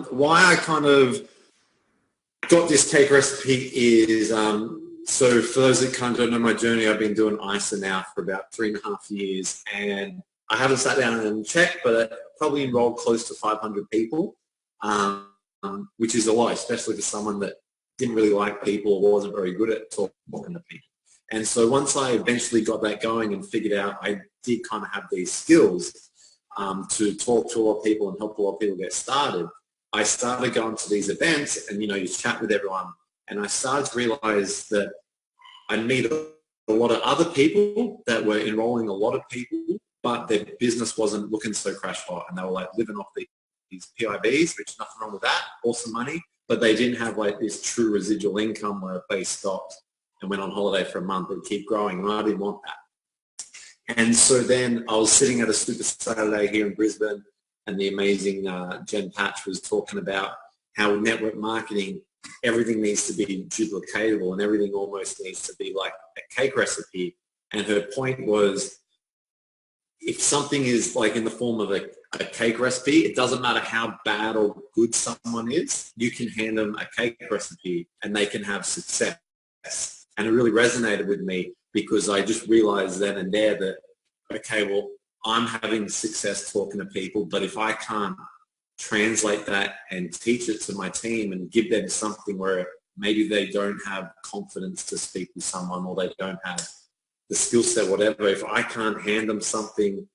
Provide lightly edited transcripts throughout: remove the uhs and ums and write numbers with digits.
Why I kind of got this cake recipe is, so for those that kind of don't know my journey, I've been doing ISA now for about 3.5 years, and I haven't sat down and checked, but I probably enrolled close to 500 people, which is a lot, especially for someone that didn't really like people or wasn't very good at talking to people. And so once I eventually got that going and figured out I did kind of have these skills to talk to a lot of people and help a lot of people get started, I started going to these events and, you chat with everyone. And I started to realize that I meet a lot of other people that were enrolling a lot of people, but their business wasn't looking so crash hot. And they were like living off these PIBs, which nothing wrong with that, awesome money, but they didn't have like this true residual income where if they stopped and went on holiday for a month and keep growing. And I didn't want that. And so then I was sitting at a Super Saturday here in Brisbane, and the amazing Jen Patch was talking about how network marketing, everything needs to be duplicatable and everything almost needs to be like a cake recipe. And her point was, if something is like in the form of a cake recipe, it doesn't matter how bad or good someone is, you can hand them a cake recipe and they can have success. And it really resonated with me because I just realized then and there that, okay, well, I'm having success talking to people, but if I can't translate that and teach it to my team and give them something where maybe they don't have confidence to speak with someone or they don't have the skill set, whatever, if I can't hand them something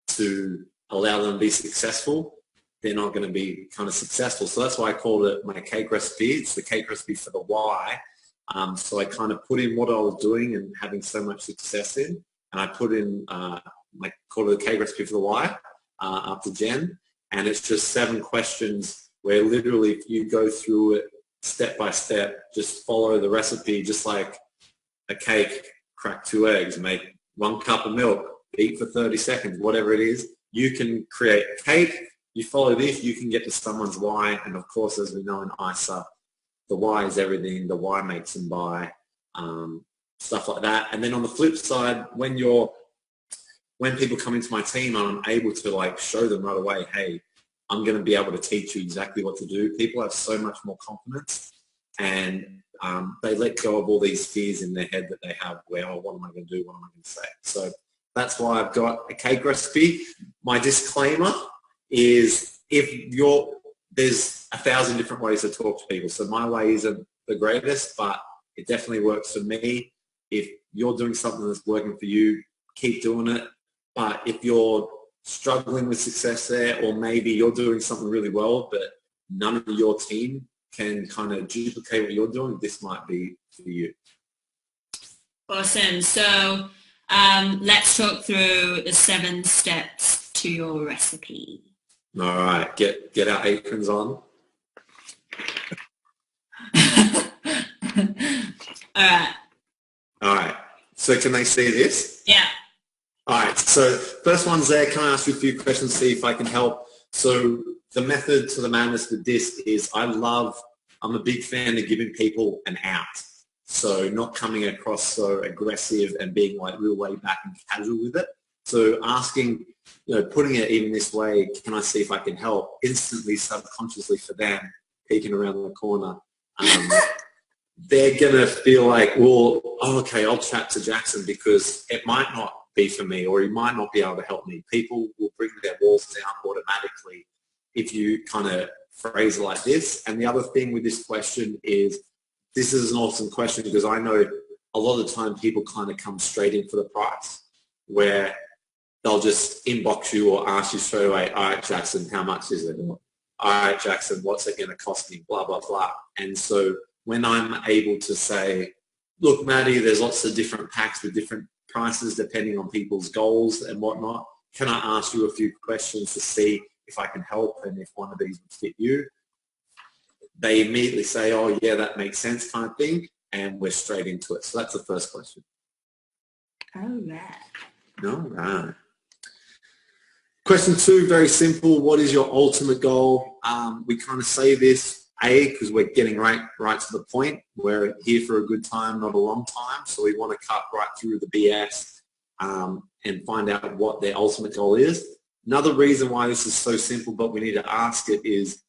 to allow them to be successful, they're not going to be kind of successful. So that's why I called it my cake recipe. It's the cake recipe for the why. So I kind of put in what I was doing and having so much success in, and I put in, I call it the cake recipe for the why after Jen. And it's just 7 questions where literally if you go through it step by step, just follow the recipe, just like a cake, crack 2 eggs, make 1 cup of milk, eat for 30 seconds, whatever it is, you can create a cake. You follow this, you can get to someone's why. And of course, as we know in ISA, the why is everything. The why makes them buy, stuff like that. And then on the flip side, when people come into my team and I'm able to like show them right away, hey, I'm going to be able to teach you exactly what to do. People have so much more confidence and they let go of all these fears in their head that they have where, oh, what am I going to do? What am I going to say? So that's why I've got a cake recipe. My disclaimer is there's 1,000 different ways to talk to people. So my way isn't the greatest, but it definitely works for me. If you're doing something that's working for you, keep doing it. But if you're struggling with success there, or maybe you're doing something really well, but none of your team can kind of duplicate what you're doing, this might be for you. Awesome. So let's talk through the 7 steps to your recipe. All right, get our aprons on. All right. So can they see this? Yeah. All right, so first one's there. Can I ask you a few questions, see if I can help? So the method to the madness with this is I'm a big fan of giving people an out. So not coming across so aggressive and being like real laid back and casual with it. So asking, putting it even this way, can I see if I can help? Instantly, subconsciously for them, peeking around the corner, they're going to feel like, well, oh, okay, I'll chat to Jackson because it might not be for me or he might not be able to help me. People will bring their walls down automatically if you kind of phrase it like this. And the other thing with this question is, this is an awesome question because I know a lot of the time people kind of come straight in for the price where they'll just inbox you or ask you straight away, all right, Jackson, how much is it? All right, Jackson, what's it going to cost me? Blah, blah, blah. And so when I'm able to say, look, Maddie, there's lots of different packs with different prices depending on people's goals and whatnot. Can I ask you a few questions to see if I can help and if one of these would fit you? They immediately say, oh, yeah, that makes sense kind of thing, and we're straight into it. So that's the first question. All right. All right. Question 2, very simple. What is your ultimate goal? We kind of say this, because we're getting right to the point. We're here for a good time, not a long time. So we want to cut right through the BS and find out what their ultimate goal is. Another reason why this is so simple, but we need to ask it is,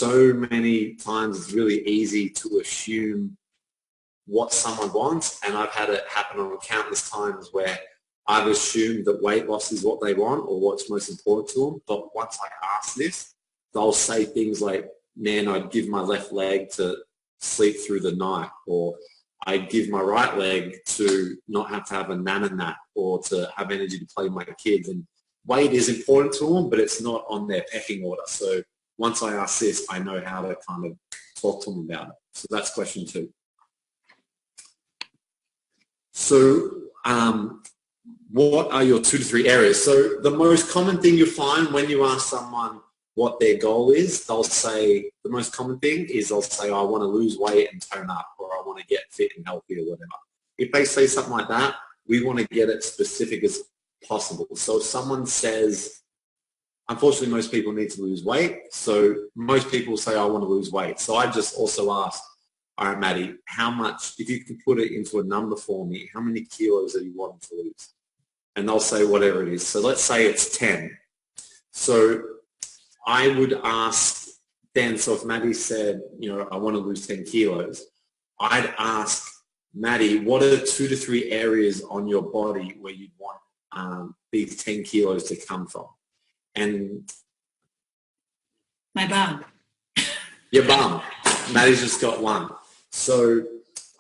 so many times it's really easy to assume what someone wants, and I've had it happen on countless times where I've assumed that weight loss is what they want or what's most important to them, but once I ask this, they'll say things like, man, I'd give my left leg to sleep through the night, or I'd give my right leg to not have to have a nap or to have energy to play with my kids. And weight is important to them, but it's not on their pecking order. So once I ask this, I know how to kind of talk to them about it. So that's question 2. So what are your 2 to 3 areas? So the most common thing you find when you ask someone what their goal is, they'll say, the most common thing is they'll say, I want to lose weight and tone up, or I want to get fit and healthy or whatever. If they say something like that, we want to get it specific as possible. So if someone says, unfortunately, most people need to lose weight. So most people say, I want to lose weight. So I just also ask, all right, Maddie, how much, if you could put it into a number for me, how many kilos are you wanting to lose? And they'll say whatever it is. So let's say it's 10. So I would ask then, so if Maddie said, I want to lose 10 kilos, I'd ask Maddie, what are 2 to 3 areas on your body where you'd want these 10 kilos to come from? And my bum. Your bum. Maddie's just got one. So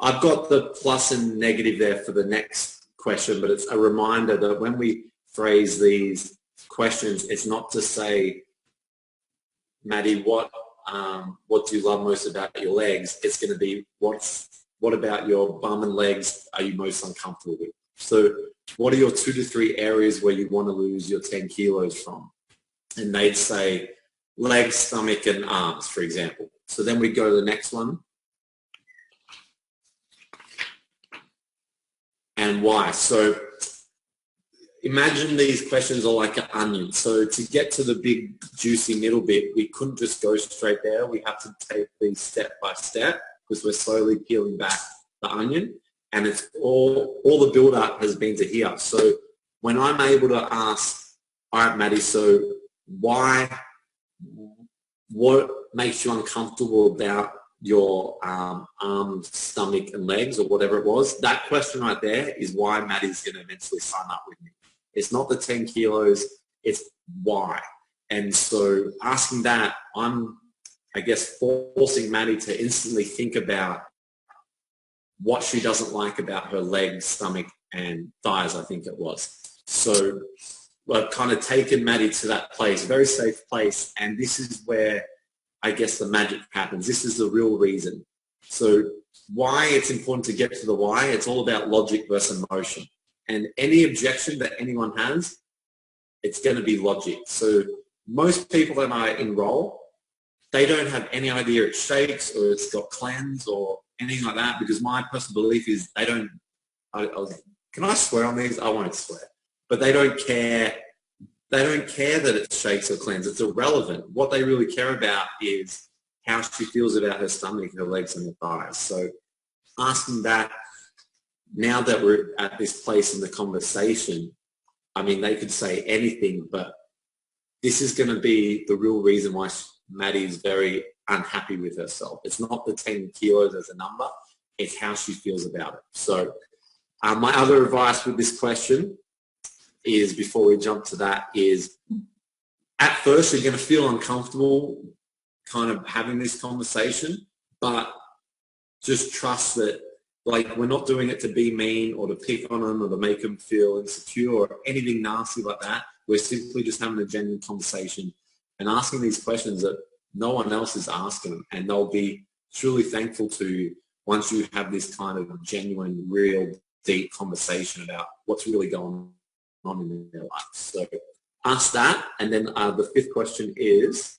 I've got the plus and negative there for the next question, but it's a reminder that when we phrase these questions, it's not to say, Maddie, what do you love most about your legs? It's going to be, what about your bum and legs are you most uncomfortable with? So what are your 2 to 3 areas where you want to lose your 10 kilos from? And they'd say legs, stomach, and arms, for example. So then we go to the next one. And why? So imagine these questions are like an onion. So to get to the big juicy middle bit, we couldn't just go straight there. We have to take these step by step because we're slowly peeling back the onion. And it's all the build up has been to here. So when I'm able to ask, all right, Maddie, so what makes you uncomfortable about your arms, stomach, and legs, or whatever it was? That question right there is why Maddie's going to eventually sign up with me. It's not the 10 kilos, it's why. And so asking that, I'm, I guess, forcing Maddie to instantly think about what she doesn't like about her legs, stomach, and thighs, I think it was. So I've kind of taken Maddie to that place, very safe place, and this is where I guess the magic happens. This is the real reason. So why it's important to get to the why, it's all about logic versus emotion. And any objection that anyone has, it's going to be logic. So most people that I enroll, they don't have any idea it shakes or it's got cleanse or anything like that, because my personal belief is they don't, can I swear on these? I won't swear. But they don't care. They don't care that it shakes or cleanse. It's irrelevant. What they really care about is how she feels about her stomach, her legs, and her thighs. So asking that, now that we're at this place in the conversation, I mean, they could say anything, but this is going to be the real reason why Maddie's very unhappy with herself. It's not the 10 kilos as a number. It's how she feels about it. So my other advice with this question is, before we jump to that, is at first you're going to feel uncomfortable kind of having this conversation, but just trust that, like, we're not doing it to be mean or to pick on them or to make them feel insecure or anything nasty like that. We're simply just having a genuine conversation and asking these questions that no one else is asking them, and they'll be truly thankful to you once you have this kind of genuine, real, deep conversation about what's really going on in their life. So ask that. And then the 5th question is,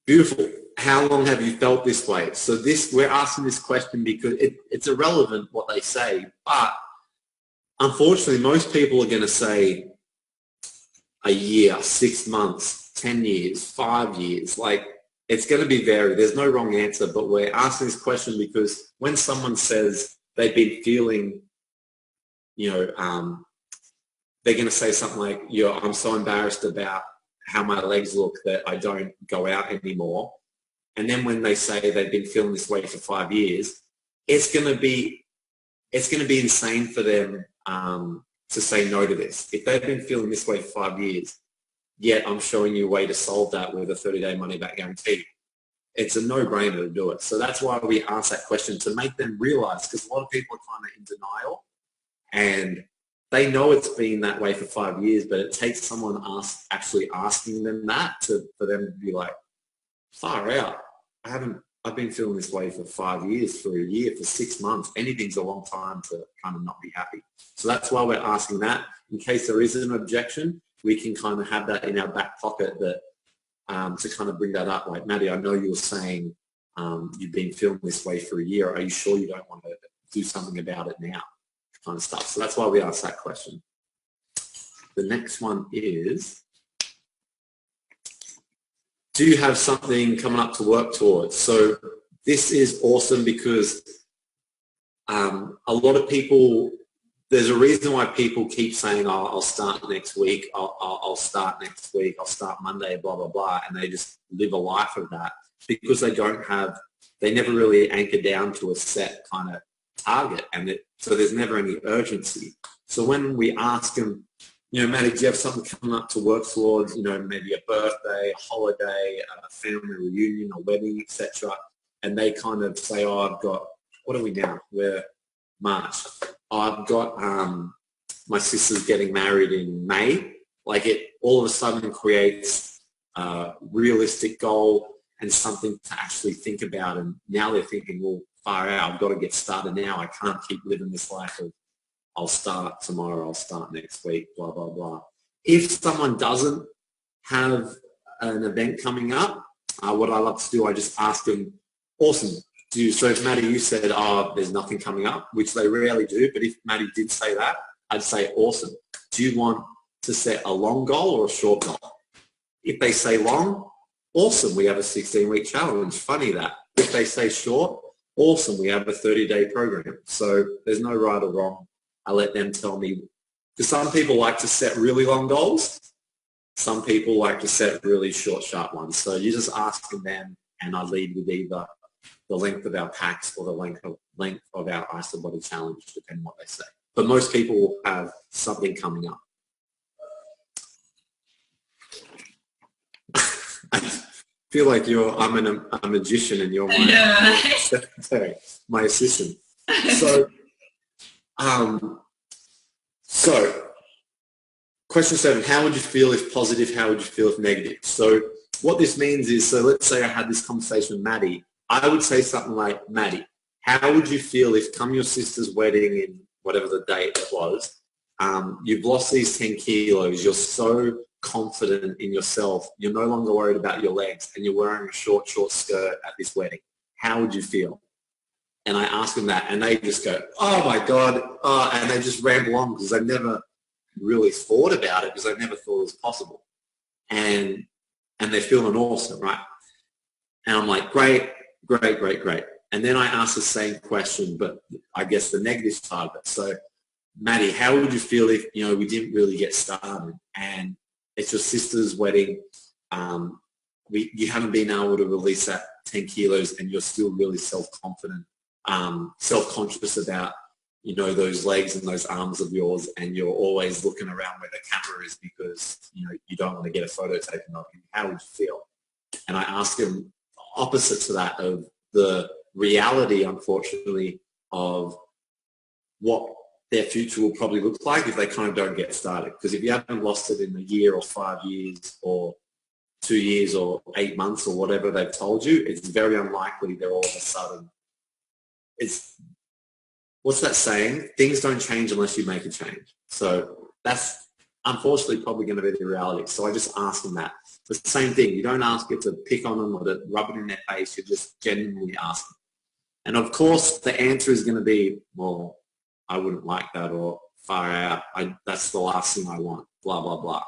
beautiful, how long have you felt this way? So we're asking this question because it's irrelevant what they say, but unfortunately most people are going to say a year, 6 months, 10 years, 5 years. Like, it's going to be varied. There's no wrong answer, but we're asking this question because when someone says they've been feeling, they're going to say something like, I'm so embarrassed about how my legs look that I don't go out anymore. And then when they say they've been feeling this way for 5 years, it's going to be insane for them to say no to this. If they've been feeling this way for 5 years, yet I'm showing you a way to solve that with a 30-day money-back guarantee, it's a no-brainer to do it. So that's why we ask that question, to make them realize, because a lot of people are kind of in denial and they know it's been that way for 5 years, but it takes someone actually asking them that for them to be like, far out. I've been feeling this way for 5 years, for a year, for 6 months. Anything's a long time to kind of not be happy. So that's why we're asking that. In case there is an objection, we can kind of have that in our back pocket that to kind of bring that up. Like, Maddie, I know you were saying you've been feeling this way for a year. Are you sure you don't want to do something about it now? Kind of stuff. So that's why we ask that question. The next one is, do you have something coming up to work towards? So this is awesome because a lot of people, there's a reason why people keep saying, oh, I'll start next week, I'll start next week, I'll start Monday, blah, blah, blah, and they just live a life of that because they never really anchor down to a set kind of target, and so there's never any urgency. So when we ask them, Maddie, do you have something coming up to work towards, maybe a birthday, a holiday, a family reunion, a wedding, etc., and they kind of say, oh, I've got, what are we now? We're March. I've got my sister's getting married in May. Like, it all of a sudden creates a realistic goal and something to actually think about. And now they're thinking, well, far out, I've got to get started now. I can't keep living this life of I'll start tomorrow, I'll start next week, blah, blah, blah. If someone doesn't have an event coming up, what I love to do, I just ask them, awesome. So if Maddie, you said, oh, there's nothing coming up, which they rarely do, but if Maddie did say that, I'd say, awesome. Do you want to set a long goal or a short goal? If they say long, awesome, we have a 16-week challenge. Funny that. If they say short, awesome, we have a 30-day program. So there's no right or wrong. I let them tell me, because some people like to set really long goals. Some people like to set really short, sharp ones. So you're just asking them, and I lead with either the length of our packs or the length of our IsaBody challenge, depending on what they say. But most people will have something coming up. I feel like I'm a magician and you're my secretary, my assistant. So question 7, how would you feel if positive? How would you feel if negative? So what this means is, so let's say I had this conversation with Maddie. I would say something like, Maddie, how would you feel if come your sister's wedding in whatever the date it was, you've lost these 10 kilos, you're so confident in yourself, you're no longer worried about your legs, and you're wearing a short skirt at this wedding. How would you feel? And I ask them that, and they just go, oh my God, and they just ramble on because they've never really thought about it, because they never thought it was possible. And they're feeling awesome, right? And I'm like, great. And then I ask the same question, but I guess the negative side of it. So, Maddie, how would you feel if, we didn't really get started and it's your sister's wedding, you haven't been able to release that 10 kilos and you're still really self-confident, self-conscious about, those legs and those arms of yours, and you're always looking around where the camera is because, you don't want to get a photo taken of you. How would you feel? And I ask them opposite to that, of the reality, unfortunately, of what their future will probably look like if they kind of don't get started. Because if you haven't lost it in a year or 5 years or 2 years or 8 months or whatever they've told you, it's very unlikely they're all of a sudden. What's that saying? Things don't change unless you make a change. So that's unfortunately probably going to be the reality. So I just ask them that. The same thing. You don't ask it to pick on them or to rub it in their face. You just genuinely ask them. And of course, the answer is going to be, well, I wouldn't like that, or far out. That's the last thing I want, blah, blah, blah.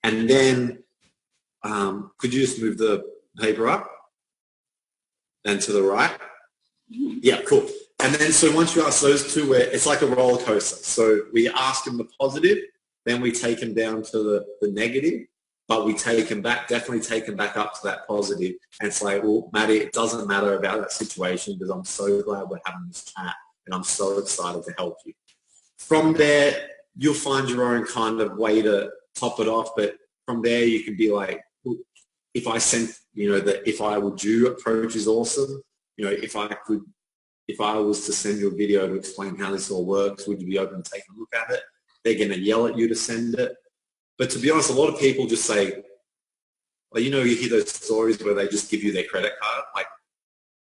And then could you just move the paper up and to the right? Yeah, cool. And then so once you ask those two, it's like a roller coaster. So we ask them the positive, then we take them down to the negative, but we take them back, definitely take them back up to that positive and say, well, Maddie, it doesn't matter about that situation because I'm so glad we're having this chat and I'm so excited to help you. From there, you'll find your own kind of way to top it off, but from there you can be like, well, if I sent, that if I would do approach is awesome, if I was to send you a video to explain how this all works, would you be open to taking a look at it? They're going to yell at you to send it. But to be honest, a lot of people just say, well, you hear those stories where they just give you their credit card. Like,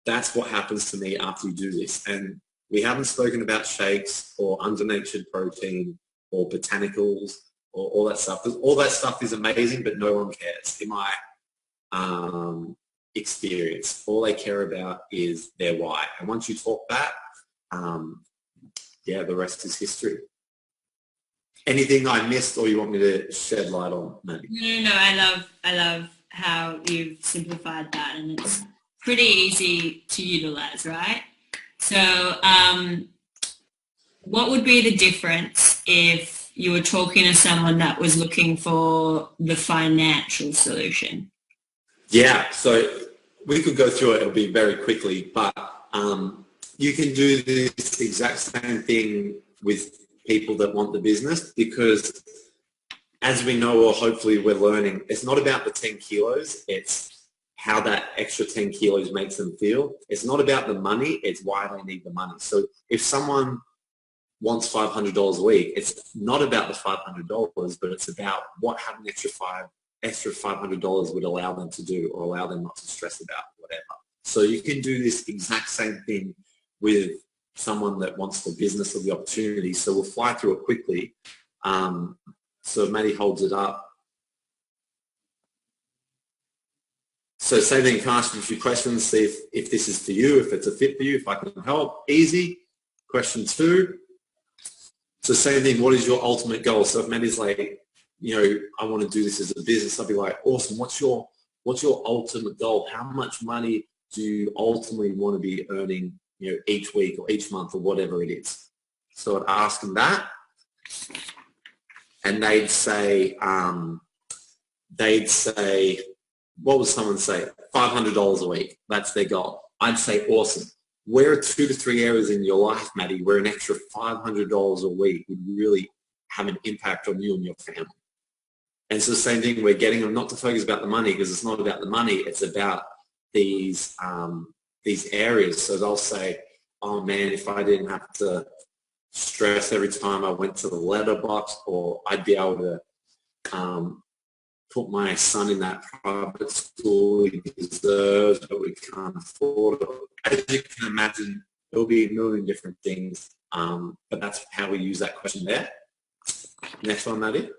that's what happens to me after you do this. And we haven't spoken about shakes or under-natured protein or botanicals or all that stuff. All that stuff is amazing, but no one cares. In my experience, all they care about is their why. And once you talk that, the rest is history. Anything I missed or you want me to shed light on, Maddie? No, I love how you've simplified that, and it's pretty easy to utilize, right? So what would be the difference if you were talking to someone that was looking for the financial solution? Yeah, so we could go through it, it'll be very quickly, but you can do this exact same thing with people that want the business, because as we know, or hopefully we're learning, it's not about the 10 kilos, it's how that extra 10 kilos makes them feel. It's not about the money, it's why they need the money. So if someone wants $500 a week, it's not about the $500, but it's about what having extra $500 would allow them to do, or allow them not to stress about whatever. So you can do this exact same thing with someone that wants the business or the opportunity. So we'll fly through it quickly. So Maddie holds it up. So same thing, can I ask you a few questions, see if this is for you, if it's a fit for you, if I can help. Easy. Question 2. So same thing, what is your ultimate goal? So if Maddie's like, I want to do this as a business, I'll be like, awesome, what's your ultimate goal? How much money do you ultimately want to be earning, each week or each month or whatever it is? So I'd ask them that, and they'd say, what would someone say? $500 a week. That's their goal. I'd say, awesome. Where are 2 to 3 areas in your life, Maddie, where an extra $500 a week would really have an impact on you and your family? And so the same thing, we're getting them not to focus about the money, because it's not about the money, it's about these areas. So they'll say, oh man, if I didn't have to stress every time I went to the letterbox, or I'd be able to put my son in that private school he deserves, but we can't afford it. As you can imagine, there'll be a million different things, but that's how we use that question there. Next one, Maddie.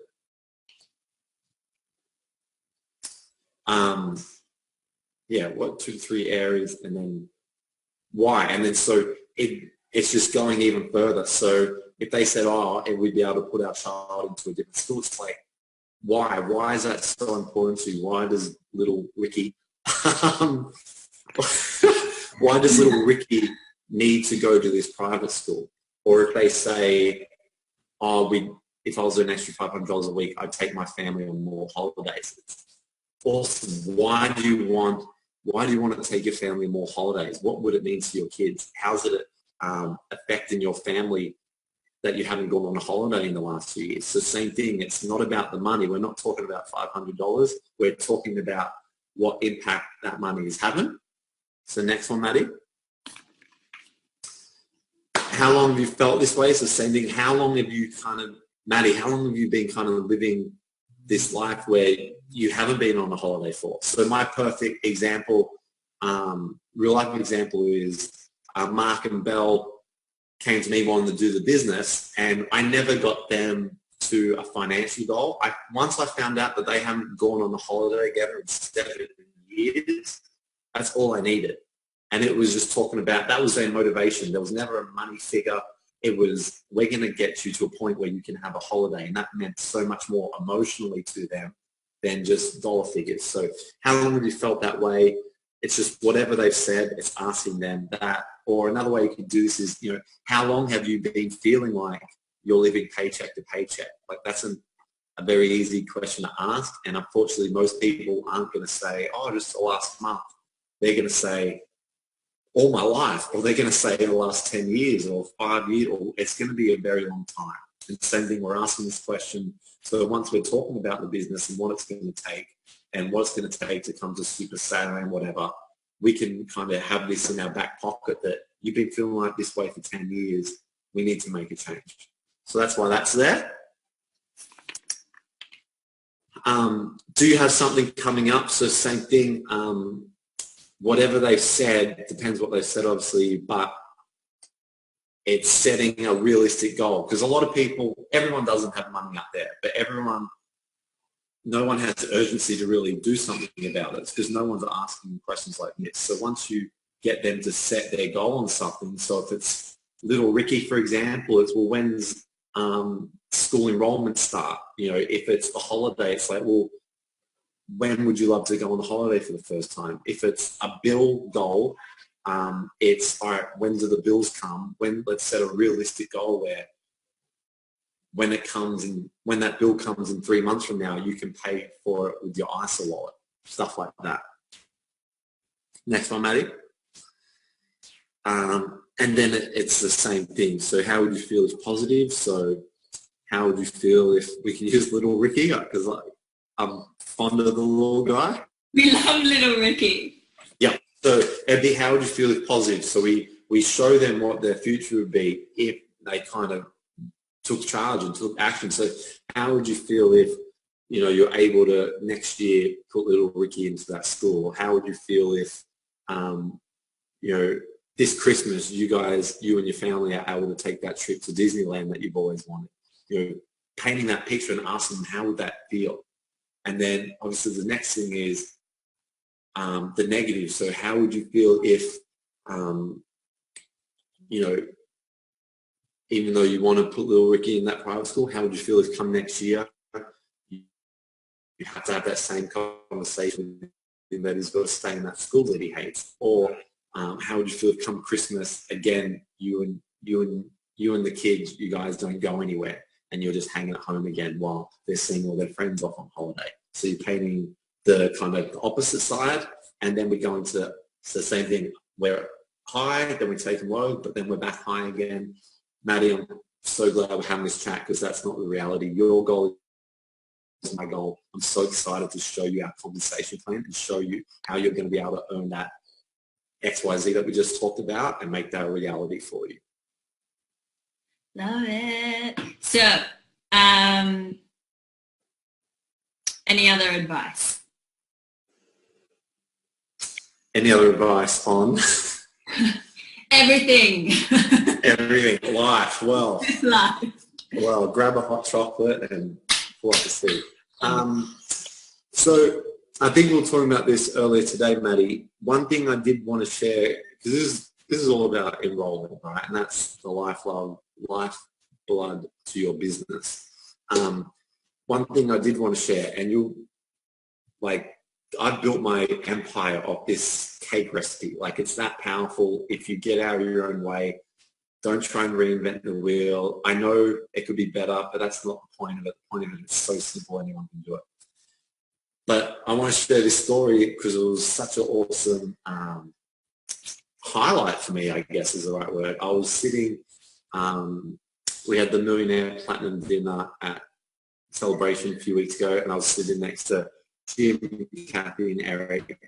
What 2 to 3 areas, and then why? And then so it's just going even further. So if they said, we'd be able to put our child into a different school, it's like, why? Why is that so important to you? Why does little Ricky need to go to this private school? Or if they say, if I was an extra $500 a week, I'd take my family on more holidays. It's awesome. Why do you want to take your family on more holidays? What would it mean to your kids? How's it affecting your family that you haven't gone on a holiday in the last 2 years? So same thing, it's not about the money. We're not talking about $500. We're talking about what impact that money is having. So next one, Maddie. How long have you felt this way? So same thing, how long have you Maddie, how long have you been kind of living this life where you haven't been on a holiday for? So my perfect example, real life example is Mark and Belle came to me wanting to do the business, and I never got them to a financial goal. Once I found out that they haven't gone on a holiday together in 7 years, that's all I needed. And it was just talking about, that was their motivation. There was never a money figure. It was, we're going to get you to a point where you can have a holiday. And that meant so much more emotionally to them than just dollar figures. So how long have you felt that way? It's just whatever they've said, it's asking them that. Or another way you can do this is, how long have you been feeling like you're living paycheck to paycheck? Like a very easy question to ask. And unfortunately, most people aren't going to say, oh, just the last month. They're going to say, all my life, or they're going to say the last 10 years or 5 years, or it's going to be a very long time. And same thing, we're asking this question. So once we're talking about the business and what it's going to take and what it's going to take to come to Super Saturday and whatever, we can kind of have this in our back pocket that you've been feeling like this way for 10 years. We need to make a change. So that's why that's there. Do you have something coming up? So same thing, whatever they've said, depends what they've said obviously, but it's setting a realistic goal. Because a lot of people, everyone doesn't have money out there, but no one has the urgency to really do something about it because no one's asking questions like this. So once you get them to set their goal on something, so if it's little Ricky, for example, it's, well, when's school enrollment start? You know, if it's the holiday, it's like, well, when would you love to go on the holiday for the first time? If it's a bill goal, it's, all right, when do the bills come? Let's set a realistic goal where when that bill comes in 3 months from now, you can pay for it with your ISA wallet, stuff like that. Next one, Maddie. And then it's the same thing. So how would you feel is positive? So how would you feel if we can use little Ricky? Because I'm fond of the little guy. We love little Ricky. Yeah. So it'd be, how would you feel if positive? So we show them what their future would be if they kind of took charge and took action. So how would you feel if, you know, you're able to next year put little Ricky into that school? How would you feel if, you know, this Christmas you and your family are able to take that trip to Disneyland that you've always wanted? You know, painting that picture and asking them, how would that feel? And then obviously the next thing is the negative. So how would you feel if, you know, even though you want to put little Ricky in that private school, how would you feel if come next year you have to have that same conversation with him that he's got to stay in that school that he hates? Or how would you feel if come Christmas, again, you and the kids, you guys don't go anywhere and you're just hanging at home again while they're seeing all their friends off on holiday? So you're painting the kind of the opposite side, and then we go into the same thing. We're high, then we take them low, but then we're back high again. Maddie, I'm so glad we're having this chat because that's not the reality. Your goal is my goal. I'm so excited to show you our compensation plan and show you how you're going to be able to earn that XYZ that we just talked about and make that a reality for you. Love it. So, any other advice? Any other advice on? Everything. Everything. Life. Well. Life. Well, grab a hot chocolate and pull up a seat. So I think we were talking about this earlier today, Maddie. One thing I did want to share, because this is all about enrollment, right? And that's the lifeblood to your business. One thing I did want to share, and I built my empire off this cake recipe. Like, it's that powerful. If you get out of your own way, don't try and reinvent the wheel. I know it could be better, but that's not the point of it. The point of it is so simple, anyone can do it. But I want to share this story because it was such an awesome highlight for me, I guess is the right word. I was sitting, we had the Millionaire Platinum dinner at Celebration a few weeks ago, and I was sitting next to Jim, Kathy, and Eric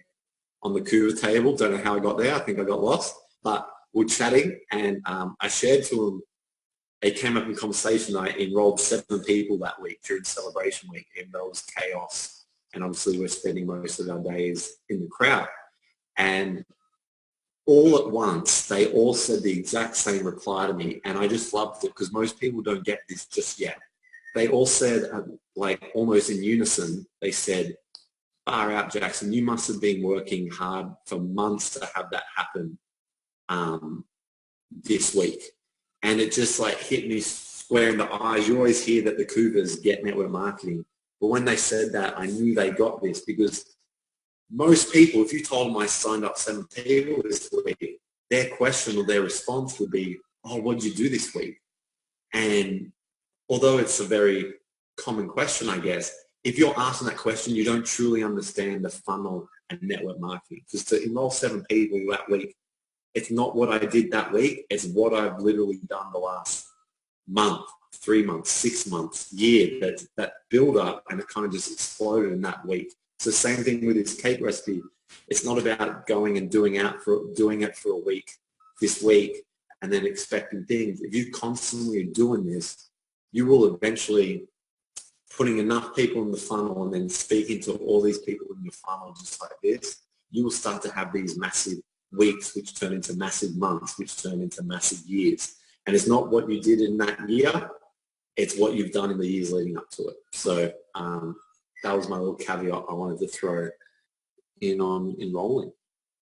on the Cougar table. Don't know how I got there. I think I got lost. But we're chatting, and I shared to them, it came up in conversation, I enrolled 7 people that week during Celebration Week, even though it was chaos. And obviously we're spending most of our days in the crowd. And all at once, they all said the exact same reply to me. And I just loved it because most people don't get this just yet. They all said, like almost in unison, they said, far out, Jackson, you must have been working hard for months to have that happen this week. And it just like hit me square in the eyes. You always hear that the Cougars get network marketing. But when they said that, I knew they got this because most people, if you told them I signed up 7 people this week, their question or their response would be, oh, what did you do this week? And although it's a very common question, I guess. If you're asking that question, you don't truly understand the funnel and network marketing. Because to enroll 7 people that week, it's not what I did that week. It's what I've literally done the last month, 3 months, 6 months, year, that build up, and it kind of just exploded in that week. It's the same thing with this cake recipe. It's not about going and doing it for a week, this week, and then expecting things. If you constantly are doing this, you will eventually putting enough people in the funnel and then speaking to all these people in your funnel just like this, you will start to have these massive weeks which turn into massive months, which turn into massive years. And it's not what you did in that year, it's what you've done in the years leading up to it. So that was my little caveat I wanted to throw in on enrolling.